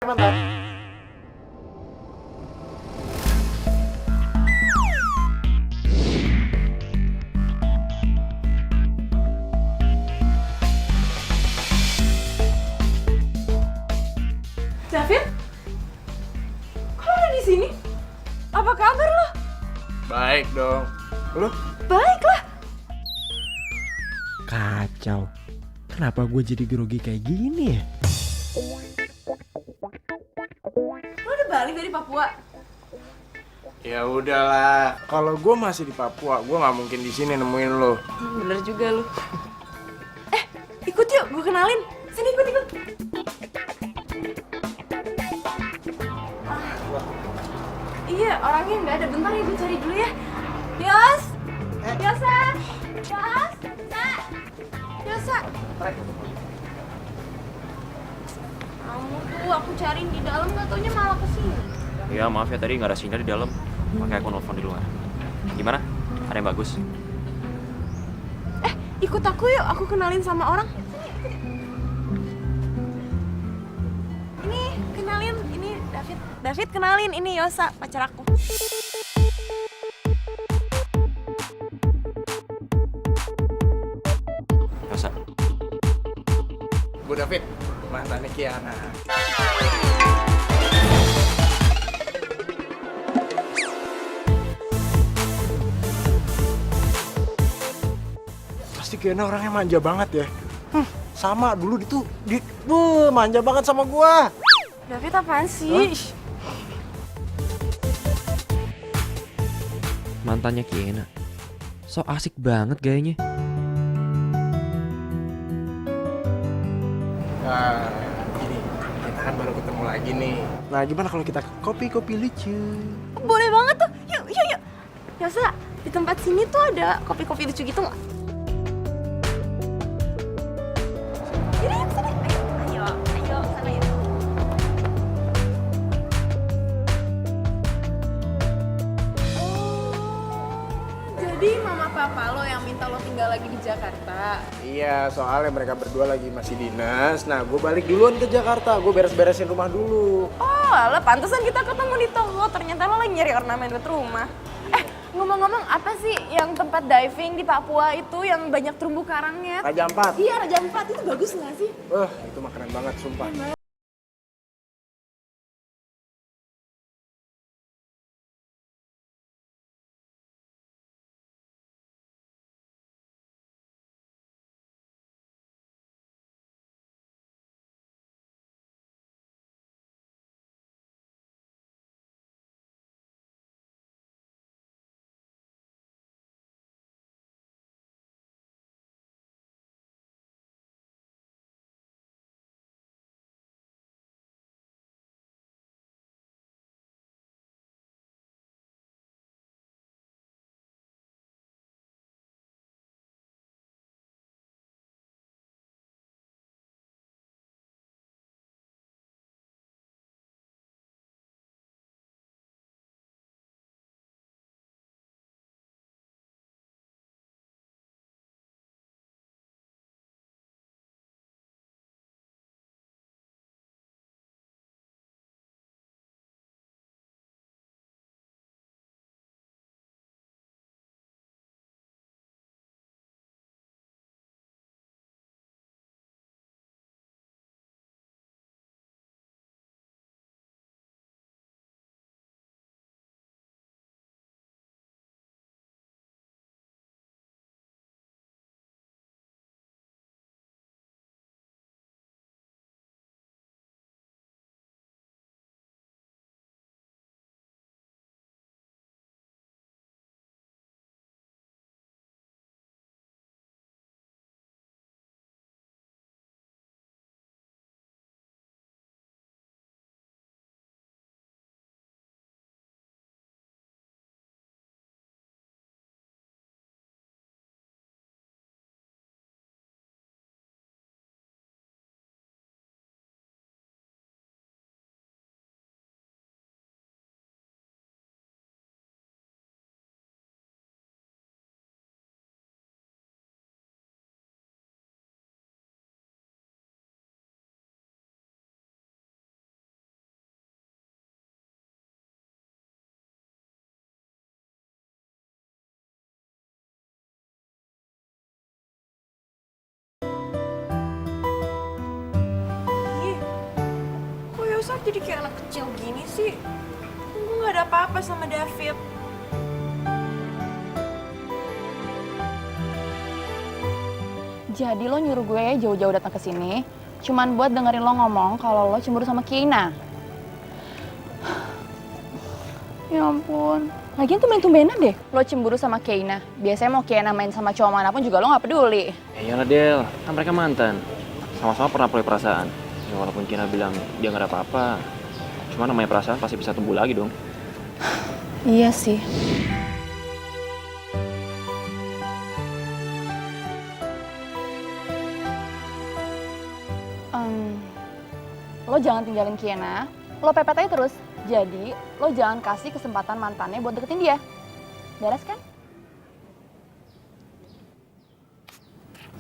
Mantap. David? Kok lo ada di sini? Apa kabar lo? Baik dong. Lu? Baiklah. Kacau. Kenapa gue jadi grogi kayak gini ya? Lo udah balik dari Papua? Ya udahlah. Kalau gue masih di Papua, gue nggak mungkin di sini nemuin lo. Bener juga lo. Ikut yuk, gue kenalin. Sini ikut. Iya, orangnya nggak ada. Bentar ya, gue cari dulu ya. Yos! Yosa! Yos! Sa! Yosa! Kamu tuh aku cariin di dalam, nggak taunya malah kesini. Ya maaf ya tadi nggak ada sinyal di dalam, makanya aku nelfon di luar. Gimana? Ada yang bagus? Ikut aku yuk, aku kenalin sama orang. Ini, kenalin, ini David. David kenalin, ini Yosa, pacar aku. Masa? Gue David, mantannya Kiana. Pasti Kiana orangnya manja banget ya. Sama dulu manja banget sama gua. David apaan sih? Mantannya Kiena. So asik banget gayanya. Nah, gini, kita kan baru ketemu lagi nih. Nah, gimana kalau kita kopi-kopi lucu? Boleh banget tuh, yuk. Yosa, di tempat sini tuh ada kopi-kopi lucu gitu nggak? Yaudah, yuk sini. Ayo, sana yuk. Jadi mama papa lo yang minta lo tinggal lagi di Jakarta. Iya, soalnya mereka berdua lagi masih dinas. Nah, gue balik duluan ke Jakarta. Gue beres-beresin rumah dulu. Oh, alah, pantesan kita ketemu di toko. Ternyata lo lagi nyari ornamen buat rumah. Ngomong-ngomong, apa sih yang tempat diving di Papua itu yang banyak terumbu karangnya? Raja Ampat. Iya, Raja Ampat. Itu bagus nggak sih? Wah, itu makanan banget, sumpah. jadi kayak anak kecil gini sih? Gue gak ada apa-apa sama David. Jadi lo nyuruh gue jauh-jauh datang ke sini cuman buat dengerin lo ngomong kalau lo cemburu sama Kiana. Ya ampun. Lagian tuh main-tumbenan deh lo cemburu sama Kiana. Biasanya mau Kiana main sama cowok manapun juga lo gak peduli. Ya iyalah Del, kan mereka mantan. Sama-sama pernah punya perasaan. Ya walaupun Kina bilang dia gak ada apa-apa, cuma namanya perasaan pasti bisa tumbuh lagi dong. Iya sih. Lo jangan tinggalin Kiana, lo pepet aja terus. Jadi, lo jangan kasih kesempatan mantannya buat deketin dia. Beres kan?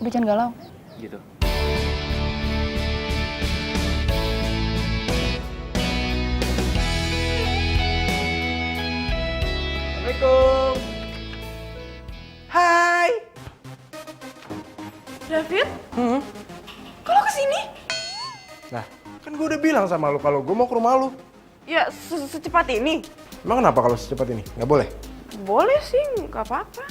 Udah jangan galau. Gitu. Assalamualaikum. Hai. David? Kok lo kesini? Nah, kan gue udah bilang sama lu kalau gue mau ke rumah lu. Ya, secepat ini? Emang kenapa kalau secepat ini? Nggak boleh? Boleh sih, nggak apa-apa.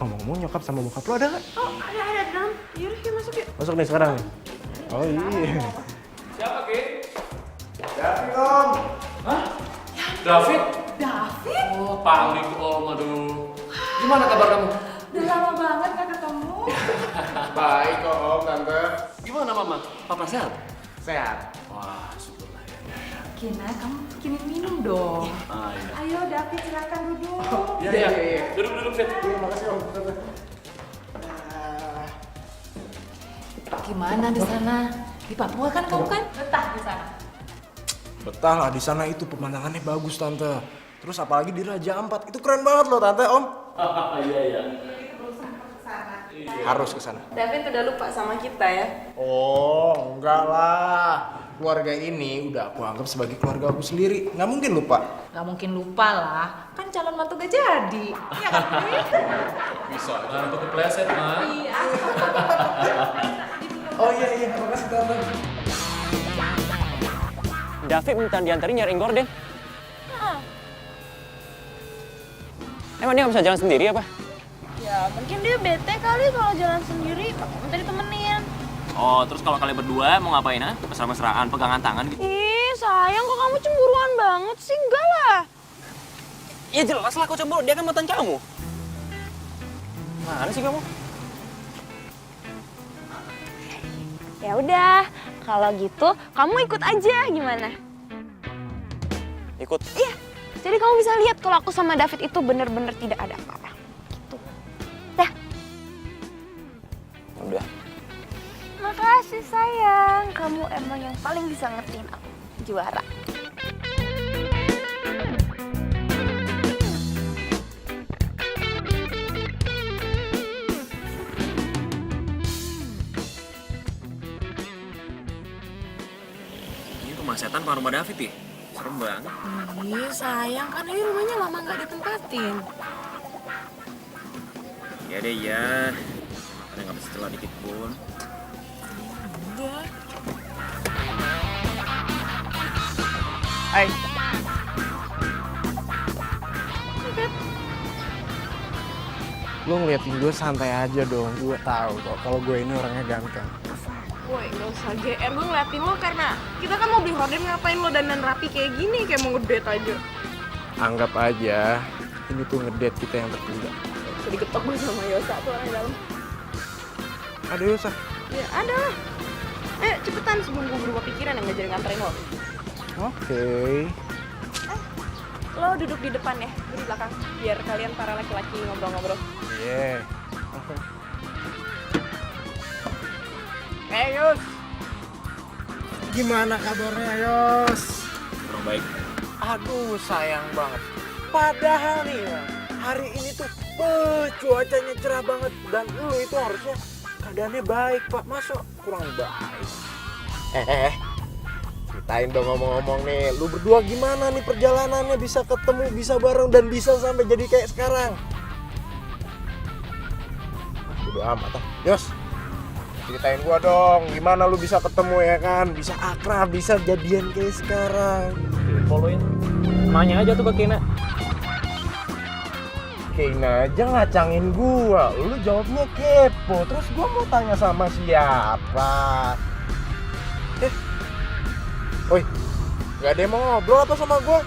Ngomong-ngomong nyokap sama bokap lu ada nggak? Oh, ada di dalam. Yaudah, yuk masuk yuk. Masuk nih sekarang nih. Oh iya. Siapa, Ki? David om. David? David? Oh, pamit Om, aduh. Gimana kabar kamu? Udah lama banget gak ketemu. Baik kok om, tante. Gimana Mama? Papa sehat? Sehat. Wah, syukurlah ya. Kina, kamu bikinin minum dong. Ah, iya. Ayo David, silakan duduk. Iya. Duduk, Fit. Iya, makasih om, tante. Gimana di sana? Di Papua kan kamu kan? Betah di sana. Betah lah, di sana itu pemandangannya bagus tante. Terus apalagi di Raja Ampat, itu keren banget loh tante om. Iya. Harus ke sana. David udah lupa sama kita ya? Oh, enggak lah. Keluarga ini udah aku anggap sebagai keluarga aku sendiri. Nggak mungkin lupa. Gak mungkin lupa lah, kan calon mantu gak jadi. Iya kan? Bisa. Jangan untuk kepleset, Ma. Iya. Oh iya, makasih tante. David minta diantarin nyariin gorden. Emang dia nggak bisa jalan sendiri apa? Ya, mungkin dia bete kali kalau jalan sendiri, minta ditemenin. Oh, terus kalau kalian berdua mau ngapain, ha? Mesra-mesraan, pegangan tangan gitu? Ih, sayang kok kamu cemburuan banget sih? Enggak lah. Ya jelas lah kau cemburu, dia kan mantan kamu. Mana sih kamu? Ya udah, kalau gitu kamu ikut aja gimana? Ikut. Iya, jadi kamu bisa lihat kalau aku sama David itu bener-bener tidak ada apa-apa. Gitu. Dah. Udah. Makasih sayang, kamu emang yang paling bisa ngertiin aku. Juara. Ini rumah setan apa rumah David ya? Serem banget. Iya sayang, kan ini rumahnya lama gak ditempatin. Ya deh ya. Makanya nggak bisa celah dikit pun. Udah. Hai. Lo ngeliatin gue santai aja dong. Gue tahu kok kalau gue ini orangnya ganteng. Woi, gak usah GR, gue ngeliatin lo karena kita kan mau beli horden, ngapain lo dandan rapi kayak gini, kayak mau ngedate aja. Anggap aja ini tuh ngedate kita yang tertunda. Jadi ketok gue sama Yosa tuh orang di dalam. Ada Yosa? Ya ada lah. Ayo cepetan sebelum gue berubah pikiran yang gak jadi nganterin lo. Oke. Lo duduk di depan ya, gue di belakang. Biar kalian para laki-laki ngobrol-ngobrol. Iya. Yus. Gimana kabarnya Yos? Kurang baik. Aduh sayang banget. Padahal nih ya, hari ini tuh cuacanya cerah banget. Dan lu itu harusnya keadaannya baik Pak. Masa kurang baik? Ceritain dong ngomong-ngomong nih. Lu berdua gimana nih perjalanannya bisa ketemu, bisa bareng dan bisa sampai jadi kayak sekarang? Udah amat ah. Yos, Ceritain gua dong, gimana lu bisa ketemu ya kan? Bisa akrab, bisa jadian kayak sekarang. Follow-in. Nanya aja tuh ke Kena. Kayaknya aja ngacangin gua, lu jawabnya kepo. Terus gua mau tanya sama siapa? Woi, gak ada yang mau ngobrol apa sama gua?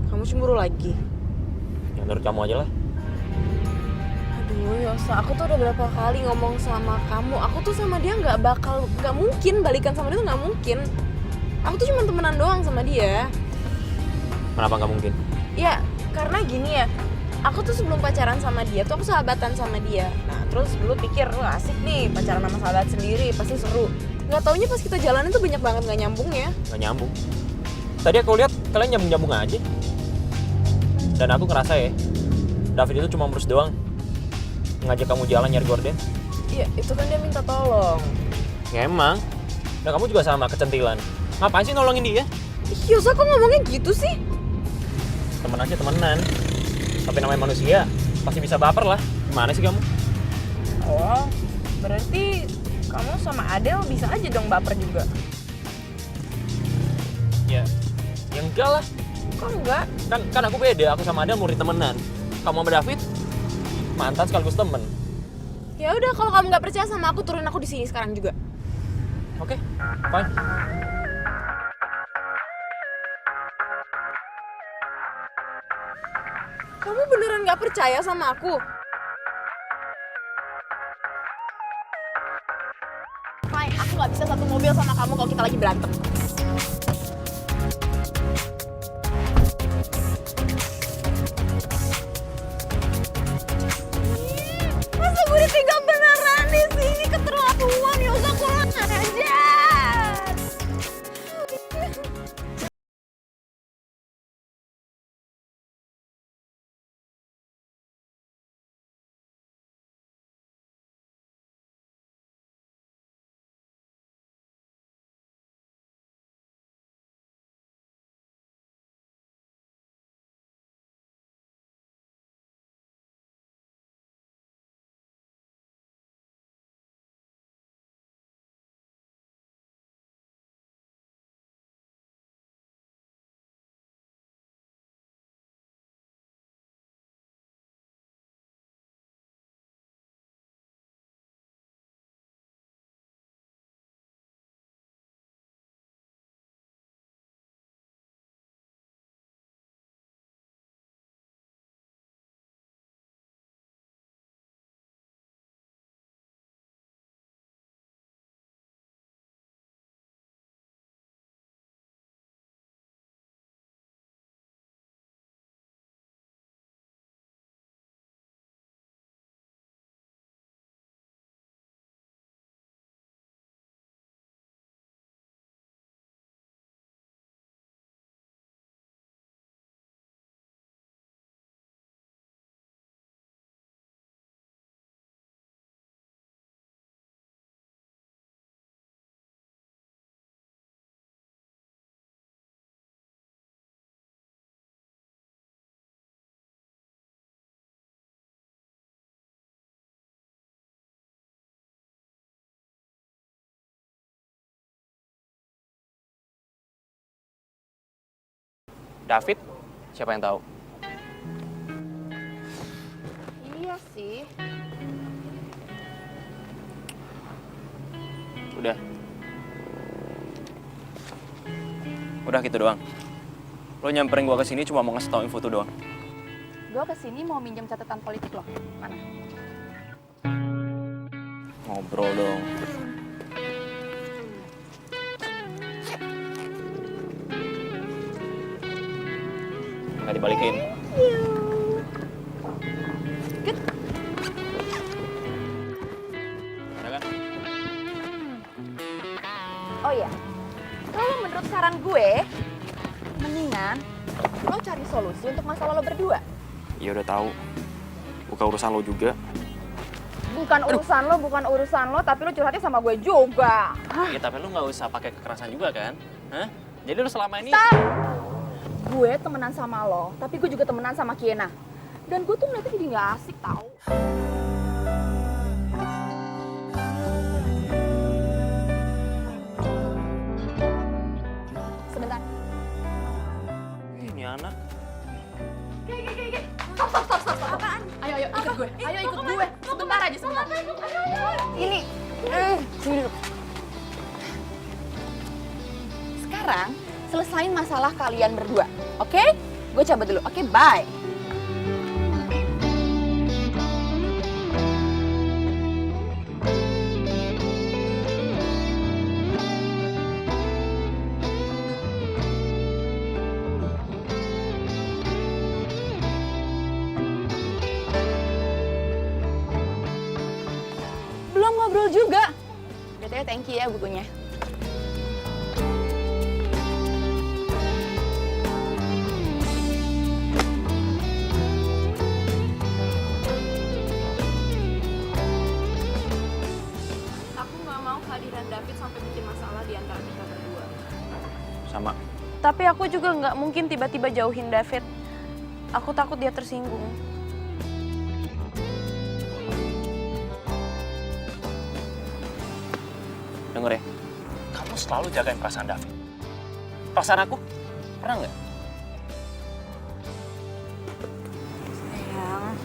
Kamu cemburu lagi? Ya menurut kamu aja lah. Aduh Yosa, aku tuh udah berapa kali ngomong sama kamu, aku tuh sama dia nggak mungkin balikan sama dia tuh nggak mungkin. Aku tuh cuma temenan doang sama dia. Kenapa nggak mungkin? Ya karena gini ya, aku tuh sebelum pacaran sama dia tuh aku sahabatan sama dia. Nah terus dulu pikir, wah asik nih pacaran sama sahabat sendiri, pasti seru. Nggak taunya pas kita jalanin tuh banyak banget nggak nyambungnya. Nggak nyambung. Tadi aku lihat kalian nyambung-nyambung aja. Dan aku ngerasa ya, David itu cuma merus doang. Ngajak kamu jalan nyari gorden. Iya itu kan dia minta tolong. Ya emang. Dan kamu juga sama, kecentilan. Ngapain sih nolongin dia? Ih Yosa kok ngomongnya gitu sih? Temen aja temenan. Tapi namanya manusia, pasti bisa baper lah. Gimana sih kamu? Oh, berarti kamu sama Adele bisa aja dong baper juga. Ya enggak lah. Kok enggak? Kan aku beda, aku sama Adele murid temenan. Kamu sama David, mantan sekaligus temen. Ya udah kalau kamu nggak percaya sama aku, turunin aku di sini sekarang juga. Oke, fine. Kamu beneran nggak percaya sama aku? Fine, aku nggak bisa satu mobil sama kamu kalau kita lagi berantem. Masa gue ditinggal beneran di sini, keterlaluan. Yosa kurang ajar. David, siapa yang tahu? Iya sih. Udah. Udah gitu doang. Lo nyamperin gua ke sini cuma mau ngasih tau info tuh doang. Gue kesini mau minjem catatan politik lo. Mana? Ngobrol dong. Nggak dibalikin. Ada kan? Oh iya, kalau menurut saran gue, mendingan lo cari solusi untuk masalah lo berdua. Ya udah tahu. Bukan urusan lo juga. Bukan urusan lo, tapi lo curhatnya sama gue juga. Ya tapi lu nggak usah pakai kekerasan juga kan? Hah? Jadi lu selama ini Stop! Gue temenan sama lo, tapi gue juga temenan sama Kiena. Dan gue tuh ngeliatnya jadi gak asik tau. Sebentar. ini anak. Stop. Apaan? Ayo ikut gue. Ayo ikut gue. Sebentar aja, sebentar. Ini. Sini dulu. Sekarang selesain masalah kalian berdua, oke? Gue cabut dulu, oke? Bye. Belum ngobrol juga. BTW thank you ya bukunya. Aku nggak mau kehadiran David sampai bikin masalah di antara kita berdua. Sama. Tapi aku juga nggak mungkin tiba-tiba jauhin David. Aku takut dia tersinggung. Denger ya, kamu selalu jagain perasaan David. Perasaan aku, pernah nggak? Sayang,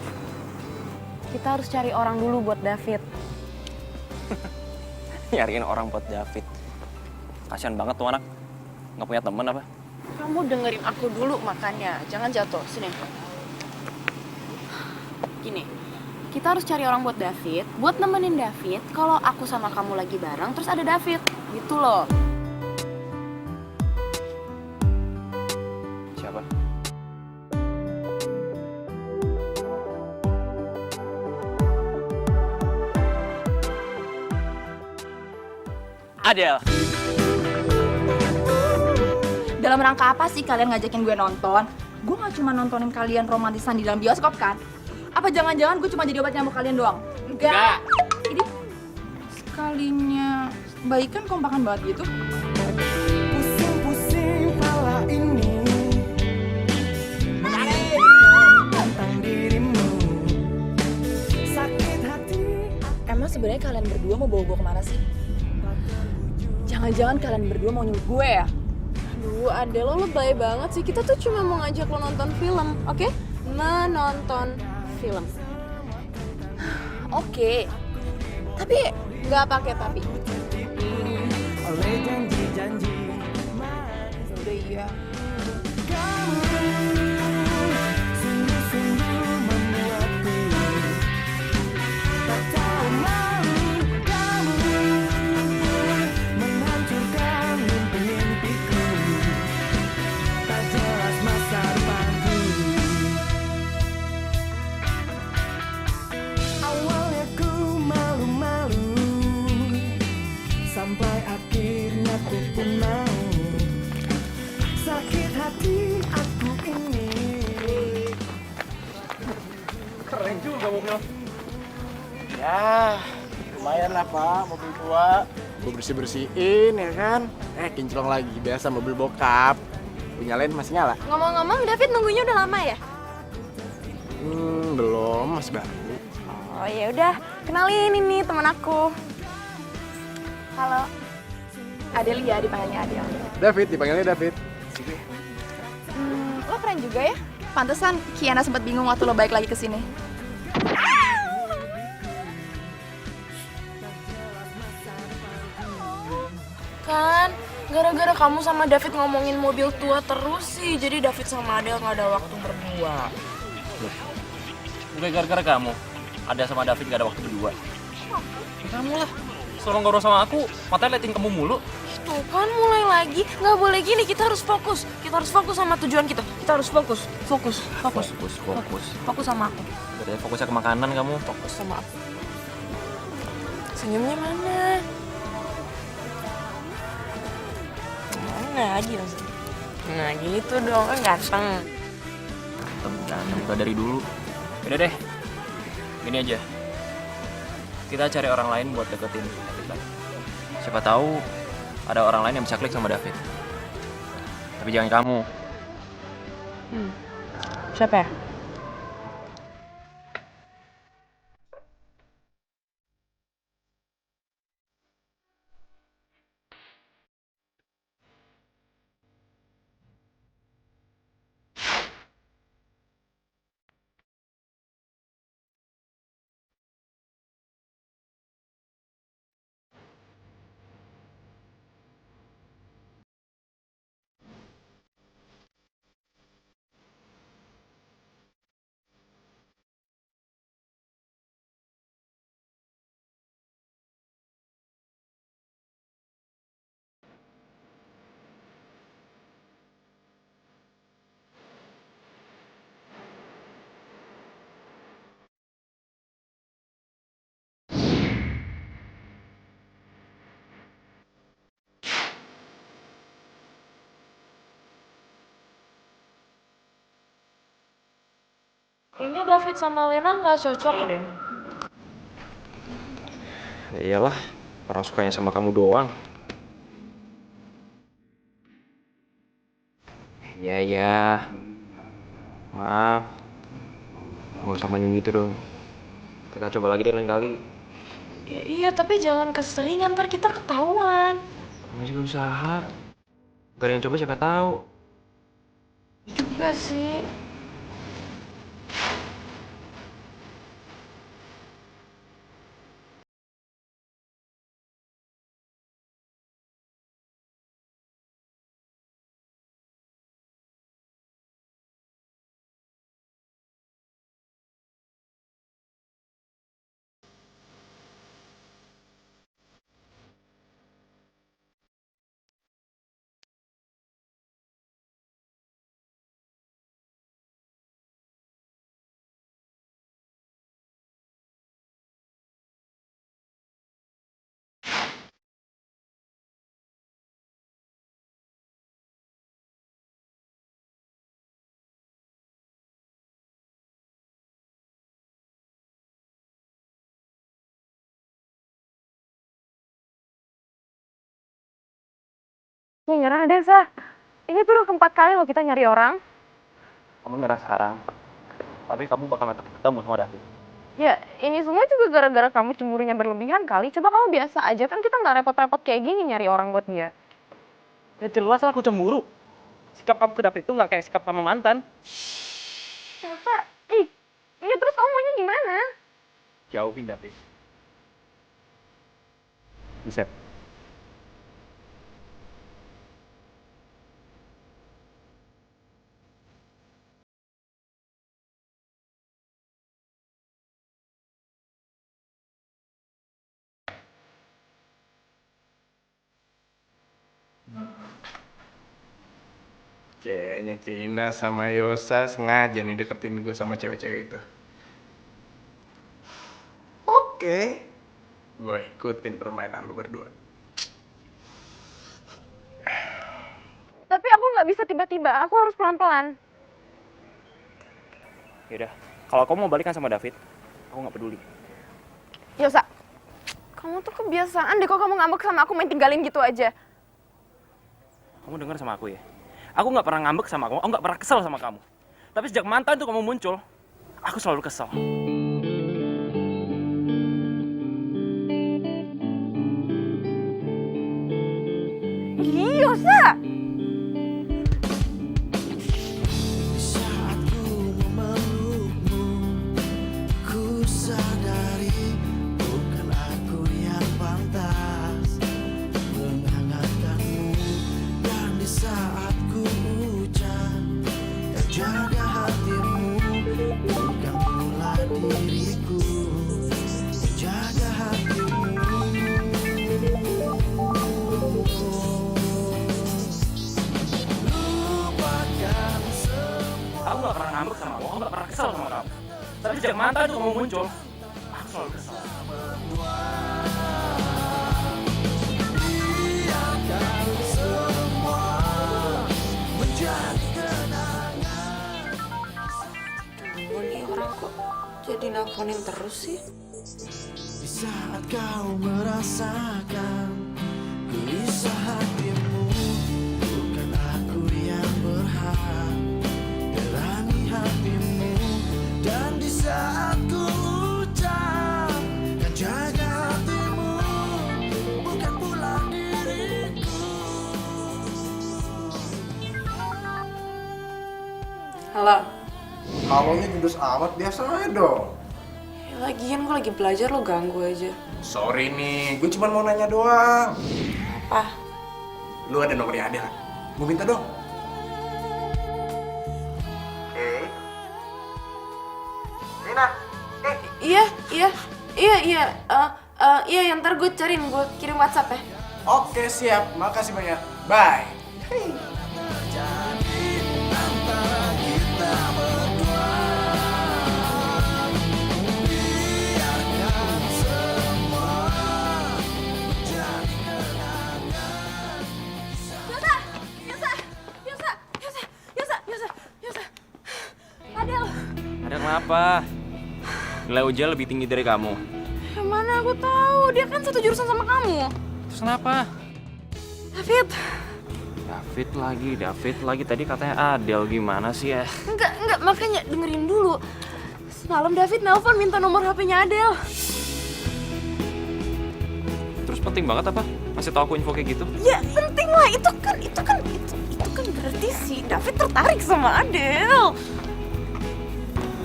kita harus cari orang dulu buat David. Nyariin orang buat David. Kasian banget tuh anak, nggak punya temen apa? Kamu dengerin aku dulu makanya, jangan jatuh. Sini. Gini, kita harus cari orang buat David, buat nemenin David kalau aku sama kamu lagi bareng terus ada David. Gitu loh. Siapa? Adele. Dalam rangka apa sih kalian ngajakin gue nonton? Gue gak cuma nontonin kalian romantisan di dalam bioskop kan? Apa jangan-jangan gue cuma jadi obat nyamuk kalian doang? Enggak. Ini sekalinya baikan kompakan banget gitu. Pusing-pusing pala ini tentang dirimu. Sakit hati. Emang sebenarnya kalian berdua mau bawa gue kemana sih? Jangan-jangan kalian berdua mau nyuruh gue ya? Aduh, Adele, lo lebay banget sih. Kita tuh cuma mau ngajak lo nonton film, oke? Menonton film. Oke. Tapi Nggak pakai tapi. Oleh janji-janji udah iya. sungguh-sungguh membuatku tak tahu malu. Kamu menghancurkan mimpi-mimpiku, tak jelas masa depanku. Awalnya ku malu-malu, sampai akhirnya ku pun mau. Sakit hati aku ini. Keren juga mobil. Ya, lumayan lah Pak, mobil tua. Gue bersih-bersihin ya kan. Kinclong lagi, biasa mobil bokap. Nyalain masih nyala? Ngomong-ngomong, David nunggunya udah lama ya? Belum, masih baru. Oh ya udah, kenalin ini teman aku. Halo. Adele ya, dipanggilnya Adele. David, dipanggilnya David. keren juga ya. Pantesan Kiana sempat bingung waktu lo balik lagi ke sini. Kan, gara-gara kamu sama David ngomongin mobil tua terus sih, jadi David sama Adele nggak ada waktu berdua. Bukan gara-gara kamu. Ada sama David gak ada waktu berdua. Ya kamu lah. Selalu ngobrol sama aku, matanya liatin kamu mulu. Tuh kan mulai lagi, nggak boleh gini, kita harus fokus. Kita harus fokus sama tujuan kita. Kita harus fokus. Fokus sama aku. Udah fokusnya ke makanan kamu. Fokus sama aku. Senyumnya mana? Mana lagi langsung. Nah gitu dong, kan ganteng. Ganteng udah dari dulu. Udah deh. Gini aja. Kita cari orang lain buat deketin David lagi. Siapa tahu ada orang lain yang bisa klik sama David. Tapi jangan kamu. Siapa ya? Kayaknya David sama Lena nggak cocok deh. Ya iyalah, orang sukanya sama kamu doang. Iya. Maaf. Gak usah main gitu dong. Kita coba lagi deh lain kali. Ya, iya, tapi jangan keseringan, ntar kita ketahuan. Masih juga usaha. Gak ada yang coba siapa tahu. Juga sih. Ini nyerah deh, Sa. Ini tuh udah keempat kali loh kita nyari orang. Kamu ngerasa sekarang. Tapi kamu bakal ketemu sama David. Ya, ini semua juga gara-gara kamu cemburunya berlebihan kali. Coba kamu biasa aja, kan kita nggak repot-repot kayak gini nyari orang buat dia. Ya jelas aku cemburu. Sikap kamu ke David itu nggak kayak sikap sama mantan. Sa, iya terus kamu maunya gimana? Jauhin David. Bisa. Kayaknya Cina sama Yosa sengaja nih deketin gue sama cewek-cewek itu. Oke. Gue ikutin permainan lu berdua. Tapi aku nggak bisa tiba-tiba, aku harus pelan-pelan. Yaudah, kalau kamu mau balikan sama David, aku nggak peduli. Yosa, kamu tuh kebiasaan deh kok kamu ngambek sama aku main tinggalin gitu aja. Kamu dengar sama aku ya? Aku nggak pernah ngambek sama kamu, aku nggak pernah kesel sama kamu. Tapi sejak mantan tuh kamu muncul, aku selalu kesel. Yosa! sejak mantan tuh kamu muncul. Aku selalu kesal. Ini orang kok jadi nelfonin terus sih? Di saat kau merasakan gelisah hatimu, bukan aku yang berhak berani hatimu. Dan di saat ku ucapkan jaga hatimu, bukan pula diriku. Halo. Halonya judes amat, biasa aja dong. Ya, lagian gue lagi belajar, lo ganggu aja. Sorry nih, gue cuma mau nanya doang. Apa? Lu ada nomornya Adel? Gue minta dong. Rina, Iya, yang ntar gue cariin, gue kirim WhatsApp ya. Oke siap, makasih banyak. Bye. Adel, Ada kenapa? Nilai ujian lebih tinggi dari kamu. yang mana aku tahu, dia kan satu jurusan sama kamu. Terus kenapa? David, David lagi. Tadi katanya Adel, gimana sih ya? enggak, makanya dengerin dulu. Semalam David nelpon minta nomor HP-nya Adel. Terus penting banget apa? Masih tahu aku info kayak gitu? Ya penting lah, itu kan berarti si David tertarik sama Adel.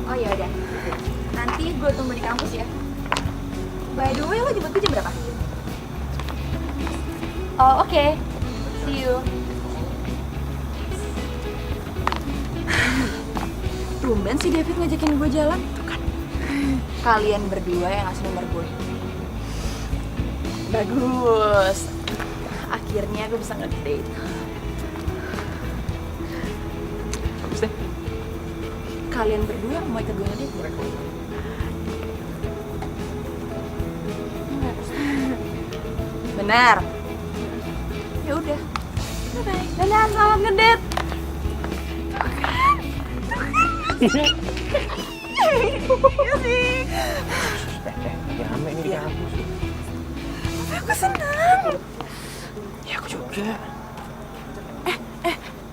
Oh ya udah. Nanti gue tunggu di kampus ya. By the way, lo jemput gue jam berapa? Oh, oke. See you. Tumben si David ngajakin gue jalan. Tuh kan. Kalian berdua yang ngasih nomor gue. Bagus. Akhirnya gue bisa ngedate. Bagus deh. Kalian berdua mau ikut gue ngedate? Benar. Ya udah. Bye. Dadah, selamat ngedate. Iya sih. Lagi rame nih di kampus. Aku senang. Ya aku juga.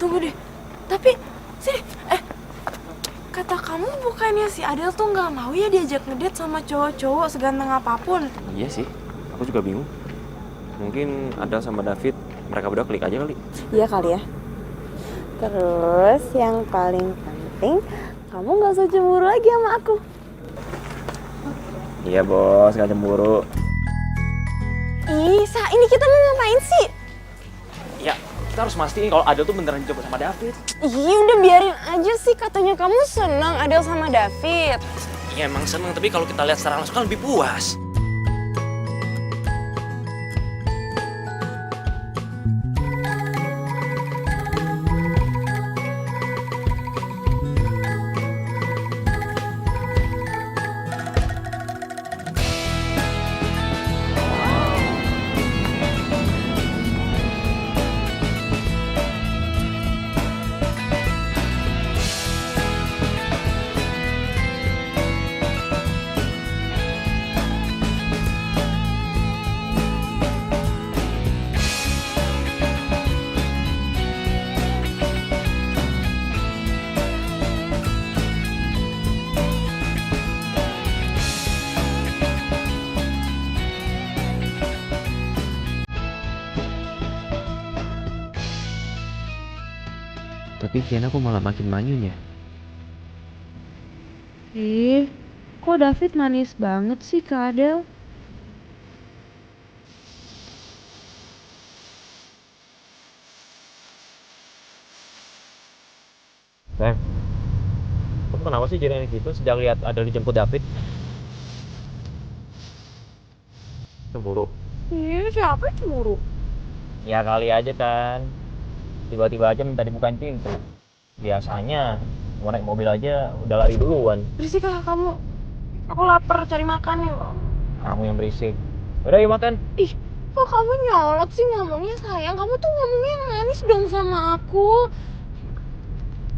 Tunggu deh. Tapi sini, kata kamu bukannya si Adel tuh nggak mau ya diajak ngedate sama cowok-cowok seganteng apapun? Iya sih, aku juga bingung. Mungkin Adel sama David, mereka berdua klik aja kali. Iya kali ya. Terus yang paling penting, kamu nggak usah cemburu lagi sama aku. Iya bos, gak cemburu. Isa, ini kita mau ngapain sih? Ya, kita harus mastiin kalau Adel tuh beneran dicoba sama David. Iya udah biarin aja sih, katanya kamu senang Adel sama David. Iya emang seneng, tapi kalau kita lihat secara langsung kan lebih puas. Tapi kayaknya aku malah makin manyun ya. Kok David manis banget sih ke Adel? Bang, kamu kenapa sih jadi aneh gitu sejak lihat Adel dijemput David? Cemburu? Iya, siapa yang cemburu? Ya kali aja kan. Tiba-tiba aja minta dibukain pintu. Biasanya mau naik mobil aja udah lari duluan. Berisik lah kamu. Aku lapar, cari makan yuk. Kamu yang berisik. Udah yuk makan. Ih, kok kamu nyolot sih ngomongnya sayang? Kamu tuh ngomongnya yang manis dong sama aku.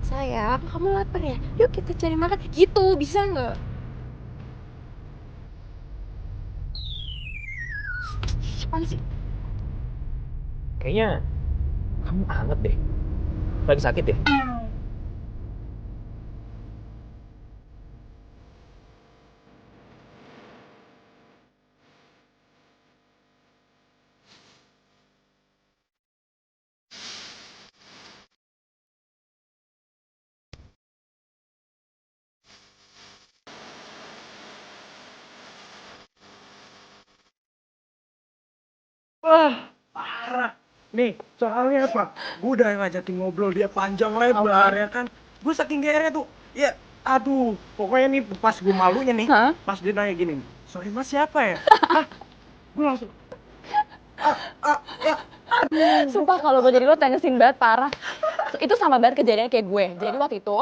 Sayang, kamu lapar ya? Yuk kita cari makan. Gitu, bisa nggak? Apaan sih? Kayaknya kamu anget deh. Lagi sakit ya? Wah, parah. Nih, soalnya apa? Gue udah ngajakin ngobrol dia panjang lebar ya kan. Gue saking GR-nya tuh, ya aduh. Pokoknya nih pas gue malunya nih, pas dia nanya gini, sorry mas siapa ya? Gue langsung, ya. Sumpah kalau gue jadi lo tengesin banget parah. Itu sama banget kejadiannya kayak gue. Jadi waktu itu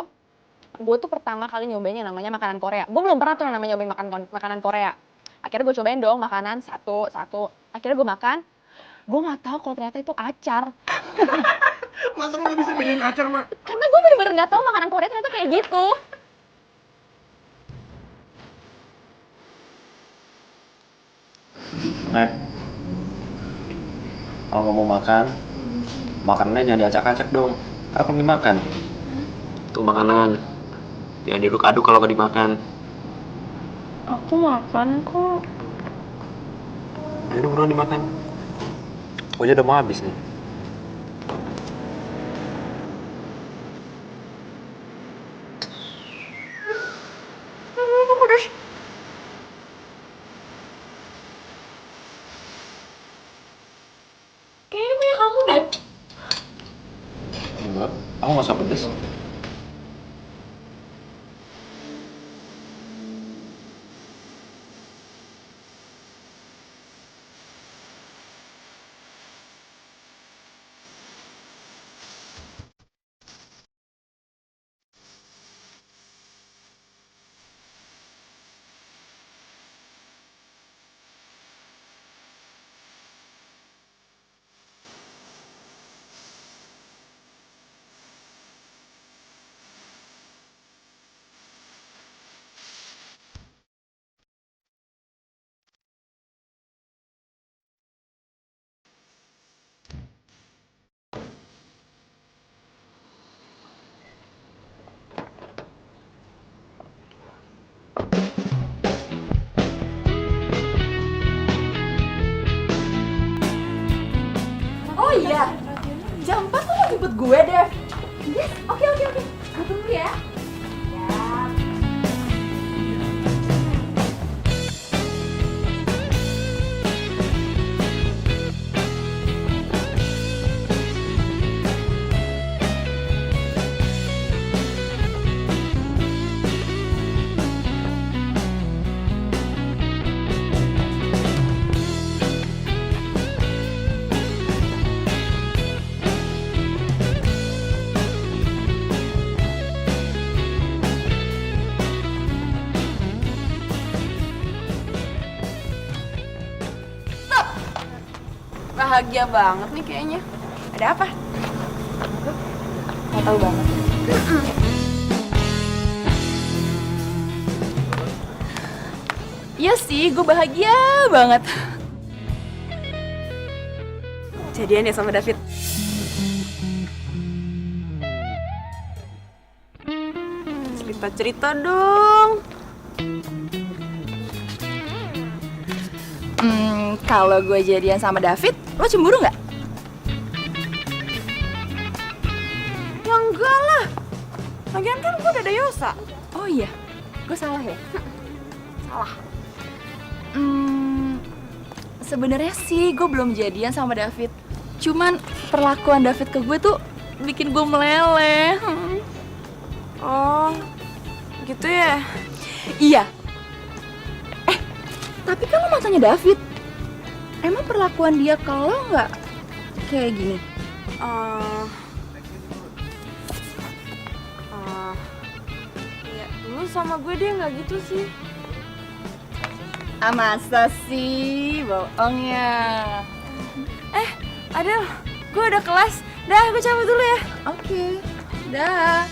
gue tuh pertama kali nyobain yang namanya makanan Korea. Gue belum pernah tuh namanya nyobain makanan Korea. Akhirnya gue cobain dong makanan satu. Akhirnya gue makan. Gue nggak tahu kalau ternyata itu acar. Masa nggak bisa bedain acar mah? Karena gue bener-bener nggak tahu makanan Korea ternyata kayak gitu. Kalau nggak mau makan, makanannya jangan diacak-acak dong. Aku lagi makan. Tuh makanan. Jangan diaduk-aduk kalau nggak dimakan. Aku makan kok. Ayo buruan dimakan. Pokoknya udah mau habis nih. Kayaknya punya kamu deh. Enggak, aku nggak suka pedes. Oh iya, jam 4 tuh mau jemput gue deh. Yes, oke. Gue tunggu ya. Bahagia banget nih kayaknya. Ada apa? Gak tahu banget. Iya sih, gue bahagia banget. Jadian ya sama David. Cerita-cerita dong. Kalau gue jadian sama David, lo cemburu nggak? Ya enggak lah. Lagian kan gue udah ada Yosa. Oh iya, gue salah ya? Salah. Sebenarnya sih gue belum jadian sama David. Cuman perlakuan David ke gue tuh bikin gue meleleh. Oh, gitu ya? Iya. Tapi kan lo mantannya David. Emang perlakuan dia ke lo nggak kayak gini? Ya dulu sama gue dia nggak gitu sih. Ah, masa sih? Bohong ya. Adel, gue udah kelas. Dah, gue cabut dulu ya. Oke. Dah.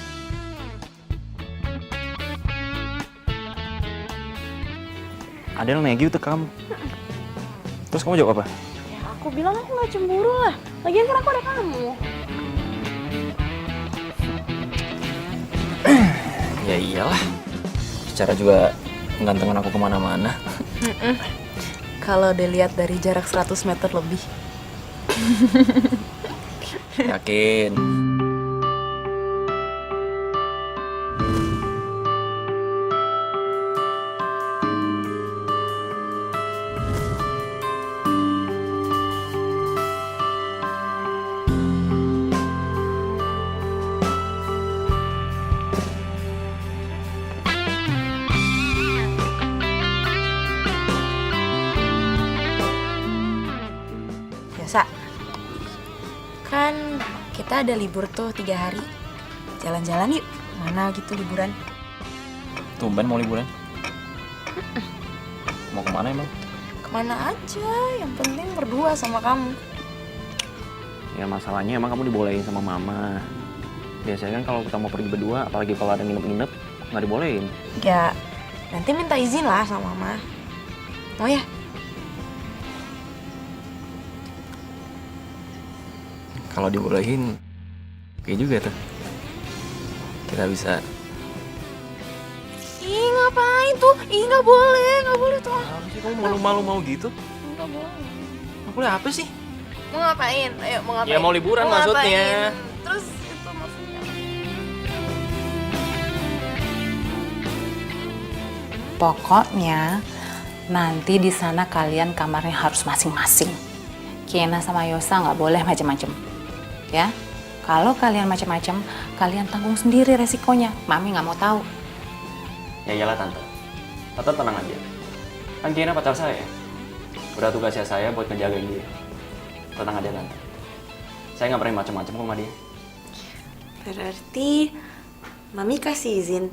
Adel negi tuh kamu. Terus kamu jawab apa? Ya, aku bilang aku nggak cemburu lah. Lagian kan aku ada kamu. Ya iyalah. Secara juga gantengin aku kemana-mana. Kalau dilihat dari jarak 100 meter lebih. Yakin. Biasa. Kan kita ada libur tuh 3 hari. Jalan-jalan yuk. Mana gitu liburan? Tumben mau liburan. Mau kemana emang? Kemana aja, yang penting berdua sama kamu. Ya masalahnya emang kamu dibolehin sama mama. Biasanya kan kalau kita mau pergi berdua, apalagi kalau ada nginep-nginep, nggak dibolehin. Ya, nanti minta izin lah sama mama. Mau ya? Kalau dibolehin, oke juga tuh. Kita bisa. Ih, ngapain tuh? Ih, nggak boleh tuh. Apa sih kamu malu-malu mau gitu? Nggak boleh. Aku boleh apa sih? Mau ngapain? Ayo, mau ngapain? Ya mau liburan Mau maksudnya. ngapain? Terus itu maksudnya. Pokoknya nanti di sana kalian kamarnya harus masing-masing. Kiena sama Yosa nggak boleh macem-macem, ya. Kalau kalian macem-macem, kalian tanggung sendiri resikonya. Mami nggak mau tahu. Ya iyalah tante. Tante tenang aja. Kan Kiana pacar saya. Udah tugasnya saya buat ngejagain dia. Tenang aja tante. Saya nggak pernah macam-macam sama dia. Berarti Mami kasih izin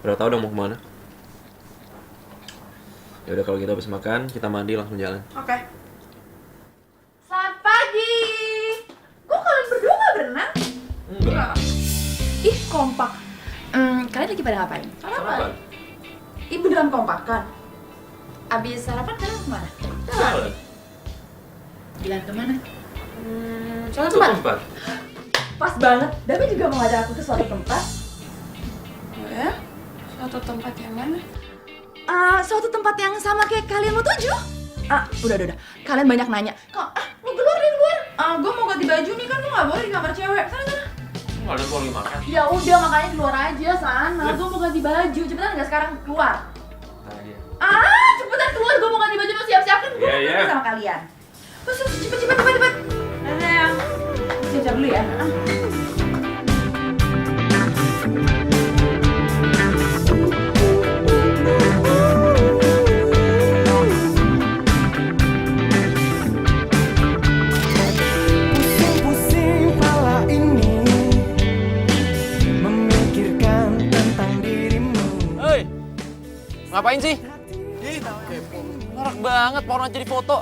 Udah tahu dong mau kemana? Ya udah kalau gitu habis makan kita mandi langsung jalan. Oke. Selamat pagi. Kok kalian berdua gak berenang? Enggak. Ih, kompak. Kalian lagi pada ngapain? Sarapan. Ih, beneran kompak kan? Abis sarapan kalian kemana? Jalan. Jalan kemana? Suatu Suatu tempat. tempat. Pas banget. David juga mau ngajak aku ke suatu tempat. Ya? Suatu tempat yang mana? Suatu tempat yang sama kayak kalian mau tuju. Udah. Kalian banyak nanya. Kok, lu keluar deh, keluar. Gue mau ganti baju nih kan, lu gak boleh di kamar cewek. Sana. Enggak ada mau makan. Ya udah, makanya keluar aja sana. Gue mau ganti baju. Cepetan nggak sekarang keluar. Nah, iya. Cepetan keluar. Gue mau ganti baju, mau siap-siap kan gue Iya. sama kalian. Terus cepet. Nah, siap-siap dulu ya. Pusing-pusing pala ini memikirkan tentang dirimu. Hei, ngapain sih? Norak banget, porno jadi foto.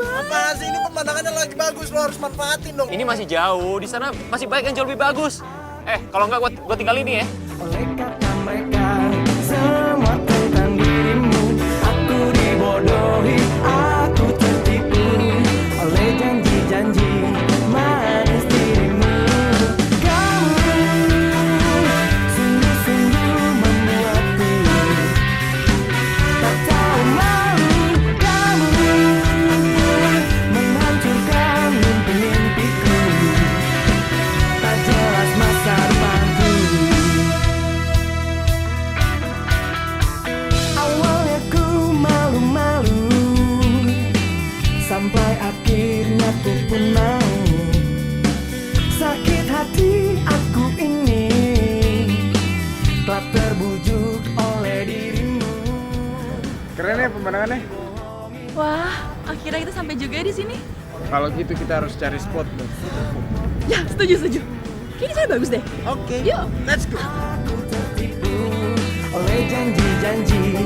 Apa sih, ini pemandangannya lagi bagus, lo harus manfaatin dong. Ini masih jauh, di sana masih banyak yang jauh lebih bagus. Kalau enggak gua tinggal ini ya. Oleh kata mereka semua tentang dirimu, aku dibodohi, aku tertipu oleh janji-janji manis dirimu. Kamu sungguh-sungguh membuatku tak tahu malu. Kamu menghancurkan mimpi-mimpiku, tak jelas masa depanku. Awalnya ku malu-malu, sampai akhirnya ku pun mau. Sakit hati aku ini telah terbujuk oleh dirimu. Keren ya pemandangannya. Wah, akhirnya kita sampai juga di sini. Kalau gitu kita harus cari spot tuh. Ya, setuju. Kayaknya saya bagus deh. Oke. Yuk. Let's go. Aku tertipu oleh janji-janji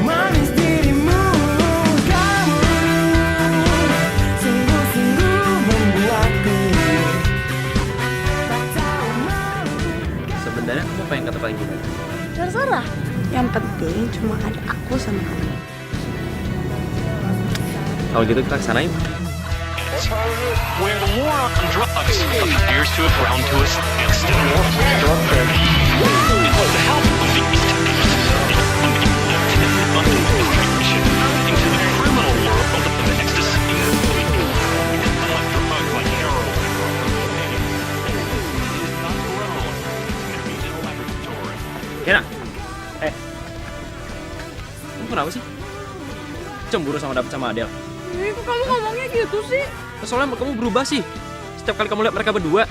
manis dirimu. Kamu sungguh-sungguh membuatku tak tahu malu. Sebenarnya kamu pengen ke tempat kita. Terserah. Yang penting cuma ada aku sama kamu. Kalau gitu kita kesana yuk. Where the war on drugs appears to have ground to a standstill. With the help of the East into the criminal world of ecstasy, drug like heroin. It is not grown in a laboratory. Kena, kamu kenapa sih? Cemburu sama David sama Adele? Kok kamu ngomongnya gitu sih? Soalnya kamu berubah sih. Setiap kali kamu lihat mereka berdua.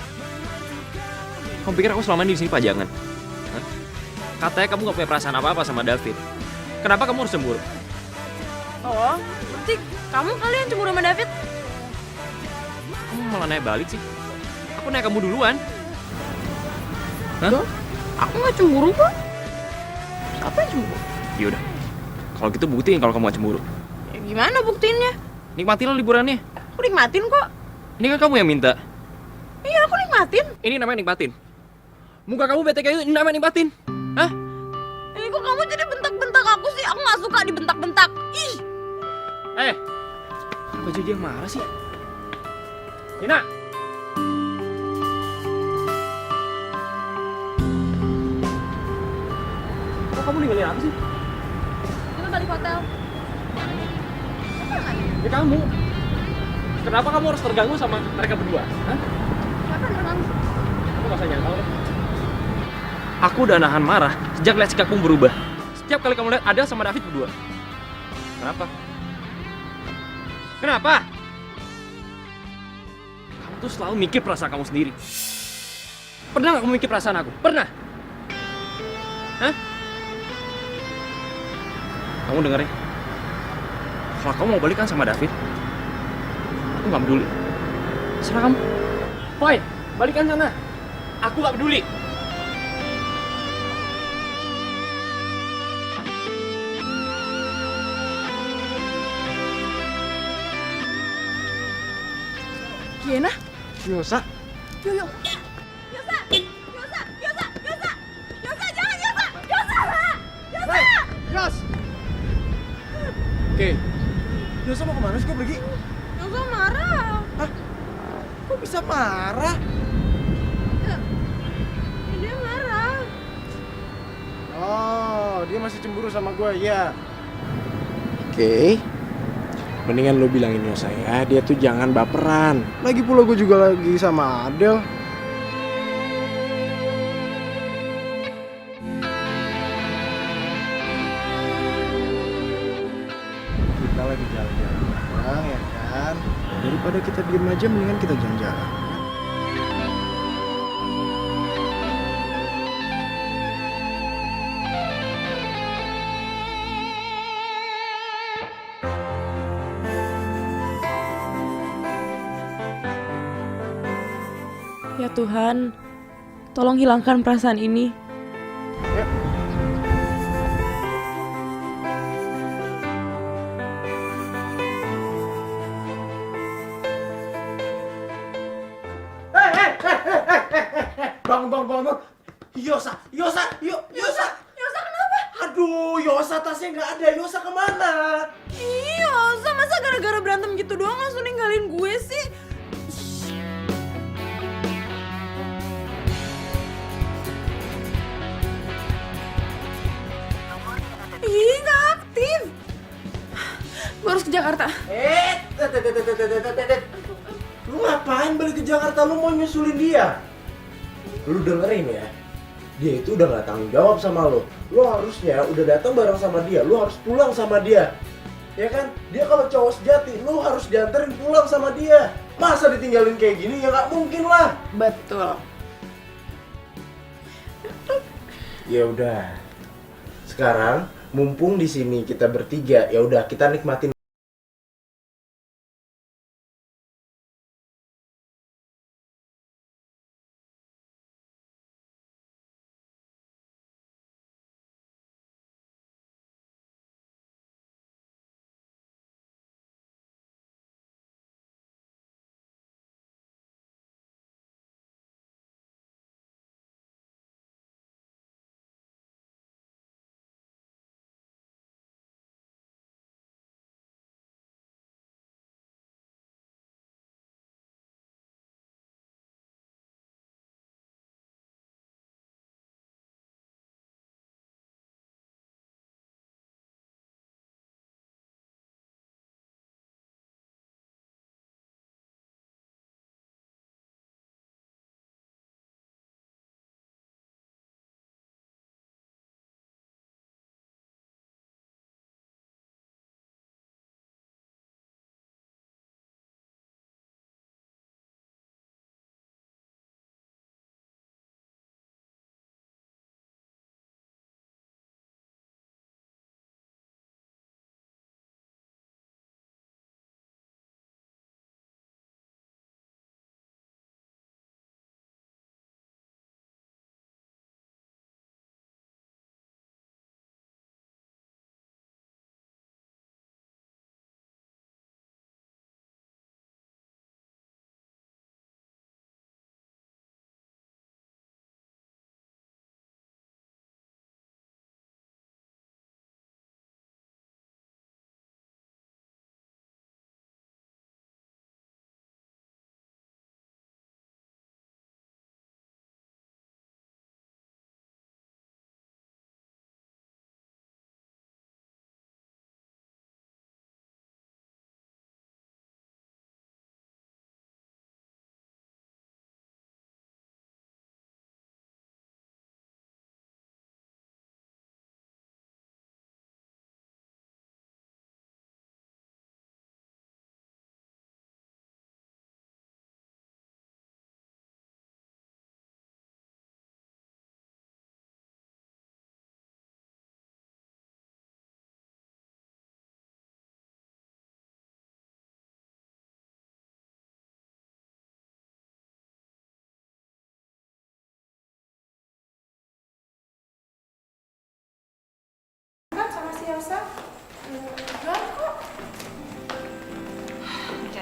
Kamu pikir aku selama ini di sini pajangan? Hah? Katanya kamu gak punya perasaan apa-apa sama David. Kenapa kamu harus cemburu? Oh, berarti kamu kalian cemburu sama David? Kamu malah nanya balik sih. Aku nanya kamu duluan. Hah? Aku gak cemburu kok. Siapa yang cemburu? Yaudah. Kalau gitu buktiin kalau kamu gak cemburu. Ya, gimana buktiinnya? Nikmatilah liburannya. Aku nikmatin kok. Ini kan kamu yang minta. Iya, aku nikmatin. Ini namanya nikmatin. Muka kamu bete kayak gitu, ini namanya nikmatin. Hah? Ini kok kamu jadi bentak-bentak aku sih? Aku gak suka dibentak-bentak. Ih! Kok jadi yang marah sih? Tina! Kok kamu ninggalin aku sih? Kita balik hotel. Ya kamu. Kenapa kamu harus terganggu sama mereka berdua? Hah? Siapa yang terganggu? Kamu gak usah nyangkal deh. Aku udah nahan marah sejak lihat sikapmu berubah. Setiap kali kamu lihat Adele sama David berdua. Kenapa? Kenapa? Kamu tuh selalu mikir perasaan kamu sendiri. Pernah gak kamu mikir perasaan aku? Pernah? Hah? Kamu denger ya? Kalau kamu mau balikan sama David, aku gak peduli. Serah kamu. Fine, balikan sana. Aku gak peduli. Kiena? Yosa? Yuk, yuk. Yos! Oke. Yosa mau kemana sih? Kok pergi? Yosa marah. Hah? Kok bisa marah? Dia marah. Oh, dia masih cemburu sama gue, ya. Oke. Mendingan lo bilangin Yosa ya, dia tuh jangan baperan. Lagi pula gue juga lagi sama Adel. Kita lagi jalan-jalan bareng ya kan. Daripada kita diem aja, mendingan kita jalan-jalan. Ya Tuhan, tolong hilangkan perasaan ini. Bang. Yosa. Yosa kenapa? Aduh, Yosa tasnya nggak ada. Yosa kemana? Yosa masa gara-gara berantem gitu doang langsung ninggalin gue sih? Ih, nggak aktif. Gue harus ke Jakarta. Lu ngapain balik ke Jakarta? Lu mau nyusulin dia? Lu dengerin ya, dia itu udah gak tanggung jawab sama lu. Lu harusnya udah datang bareng sama dia. Lu harus pulang sama dia, ya kan? Dia kalau cowok sejati, lu harus dianterin pulang sama dia. Masa ditinggalin kayak gini? Ya gak mungkin lah. Betul. Ya udah, sekarang mumpung di sini kita bertiga, ya udah kita nikmatin.